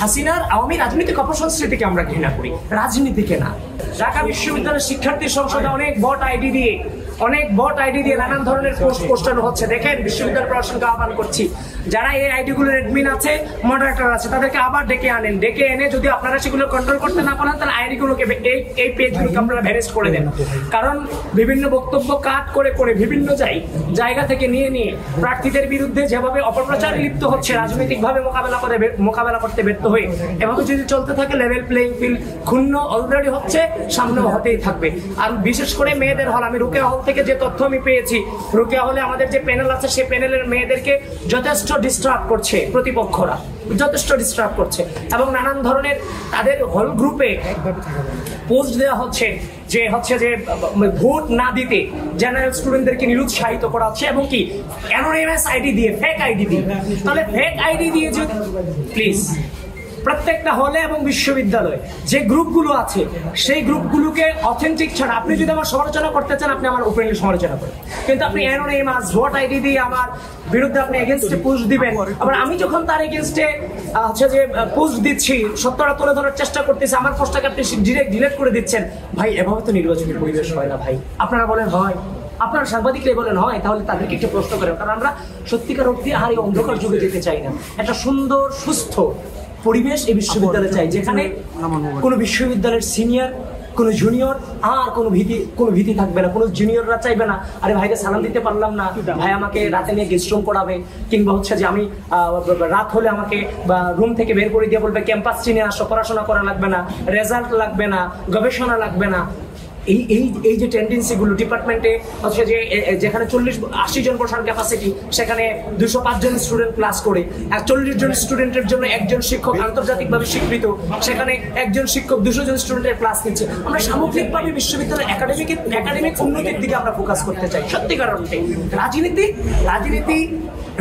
হাসিনার আওয়ামী রাজনৈতিক অপসংস্কৃতিকে আমরা ঘৃণা করি, রাজনীতিকে না। ঢাকা বিশ্ববিদ্যালয়ের শিক্ষার্থী সংসদে অনেক বট আইডি দিয়ে নানান ধরনের পোস্ট পোস্টানো হচ্ছে। দেখেন, বিশ্ববিদ্যালয় প্রশাসনকে আহ্বান করছি, যারা এই আইডি গুলোর অ্যাডমিন আছে, মডারেটর আছে, তাদেরকে আবার ডেকে আনেন। ডেকে এনে যদি আপনারা সেগুলো কন্ট্রোল করতে না পারেন, তাহলে আইডি গুলোকে এই পেজগুলোকে আপনারা ভ্যারেস্ট করে দেন। কারণ বিভিন্ন বক্তব্য কাট করে বিভিন্ন জায়গা থেকে নিয়ে প্রার্থীদের বিরুদ্ধে যেভাবে অপপ্রচার লিপ্ত হচ্ছে, রাজনৈতিকভাবে মোকাবেলা করতে ব্যর্থ হয়ে, এভাবে যদি চলতে থাকে লেভেল প্লেইং ফিল্ড ক্ষুণ্ণ অলরেডি হচ্ছে, সামনেও হতেই থাকবে। আর বিশেষ করে মেয়েদের হল, আমি রুকেয়া হল থেকে যে তথ্য আমি পেয়েছি, রুকেয়া হলে আমাদের যে প্যানেল আছে, সেই প্যানেলের মেয়েদেরকে যথেষ্ট ডিস্টার্ব করছে প্রতিপক্ষরা, যথেষ্ট ডিস্টার্ব করছে। এবং নানান ধরনের তাদের হল গ্রুপে পোস্ট দেওয়া হচ্ছে যে ভোট না দিতে জেনারেল স্টুডেন্টদেরকে নিরুৎসাহিত করা হচ্ছে, এবং কি অ্যানোনিমাস আইডি দিয়ে, ফেক আইডি দিয়ে। তাহলে ফেক আইডি দিয়ে যদি প্লিজ প্রত্যেকটা হলে এবং বিশ্ববিদ্যালয়ে যে গ্রুপগুলো আছে, সেই গ্রুপগুলোকে অথেন্টিক ছাড়া, আপনি যদি আমার সমালোচনা করতে চান, আপনি আমার ওপেনলি সমালোচনা করেন, কিন্তু আপনি অ্যানোনিমাস ভোট আইডি দিয়ে আমার বিরুদ্ধে আপনি এগেনস্টে পোস্ট দিবেন। আবার আমি যখন তার এগেনস্টে পোস্ট দিচ্ছি, সত্যটা তুলে ধরার চেষ্টা করতেছি, আমার পোস্টটাকে আপনি ডিলেট করে দিচ্ছেন। ভাই, এভাবে তো নির্বাচনী পরিবেশ হয় না ভাই। আপনারা বলেন হয়, আপনারা সাংবাদিকরা বলেন হয়, তাহলে তাদেরকে একটু প্রশ্ন করেন। কারণ আমরা সত্যিকার অর্থে আর এই অন্ধকার যুগে যেতে চাই না। একটা সুন্দর সুস্থ পরিবেশ এই বিশ্ববিদ্যালয়ে চাই, যেখানে কোনো বিশ্ববিদ্যালয়ের সিনিয়র, কোনো জুনিয়র আর কোনো ভীতি থাকবে না। কোনো জুনিয়ররা চাইবে না, আরে ভাইকে সালাম দিতে পারলাম না, ভাই আমাকে রাতে নিয়ে গেস্ট রুম করাবে, কিংবা যে আমি রাত হলে আমাকে রুম থেকে বের করে দিয়ে বলবে ক্যাম্পাস চিনে আসো, পড়াশোনা করা লাগবে না, রেজাল্ট লাগবে না, গবেষণা লাগবে না। এই যে টেন্ডেন্সিগুলো ডিপার্টমেন্টে হচ্ছে, যে যেখানে 80 জন বসার ক্যাপাসিটি, সেখানে 205 জন স্টুডেন্ট ক্লাস করে, 40 জন স্টুডেন্টের জন্য একজন শিক্ষক আন্তর্জাতিকভাবে স্বীকৃত, সেখানে একজন শিক্ষক 200 জন স্টুডেন্টের ক্লাস নিচ্ছে। আমরা সামগ্রিকভাবে বিশ্ববিদ্যালয়ের একাডেমিক উন্নতির দিকে আমরা ফোকাস করতে চাই। সত্যিকার অর্থে রাজনীতি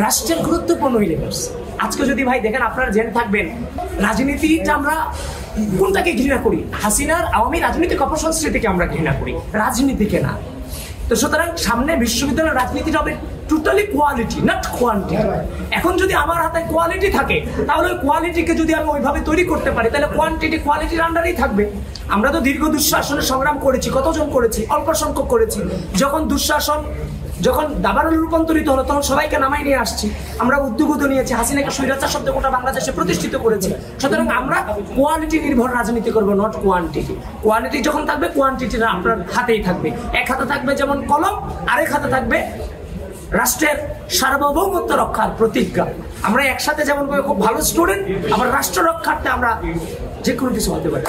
রাষ্ট্রের গুরুত্বপূর্ণ এলিমেন্টস। আজকে যদি ভাই দেখেন, আপনারা জেনে থাকবেন, রাজনীতিটা আমরা কোনটাকে ঘৃণা করি? হাসিনার আওয়ামী রাজনৈতিক অপসংস্কৃতিকে আমরা ঘৃণা করি, রাজনীতিকে না। তো সুতরাং সামনে বিশ্ববিদ্যালয়ের রাজনীতিটা হবে টোটালি কোয়ালিটি, নট কোয়ান্টিটি। এখন যদি আমার হাতে কোয়ালিটি থাকে, তাহলে ওই কোয়ালিটিকে যদি আমি ওইভাবে তৈরি করতে পারি, তাহলে কোয়ালিটির আন্ডারেই থাকবে। আমরা তো দীর্ঘ দুঃশাসনের সংগ্রাম করেছি, কতজন করেছি? অল্প সংখ্যক করেছি। যখন দাবানলে রূপান্তরিত হলো, তখন সবাইকে নামাই নিয়ে আসছি। আমরা উদ্যোগও নিয়েছি, হাসিনাকে স্বৈরাচার শব্দ গোটা বাংলাদেশে প্রতিষ্ঠিত করেছি। সুতরাং আমরা কোয়ালিটি নির্ভর রাজনীতি করবো, নট কোয়ান্টিটি। কোয়ালিটি যখন থাকবে, কোয়ান্টিটিটা আপনার হাতেই থাকবে। এক হাতে থাকবে যেমন কলম, আরেক হাতে থাকবে রাষ্ট্রের সার্বভৌমত্ব রক্ষার প্রতিজ্ঞা। আমরা একসাথে যেমন খুব ভালো স্টুডেন্ট, আবার রাষ্ট্র রক্ষার্থে আমরা যে কোনো কিছু হতে পারি।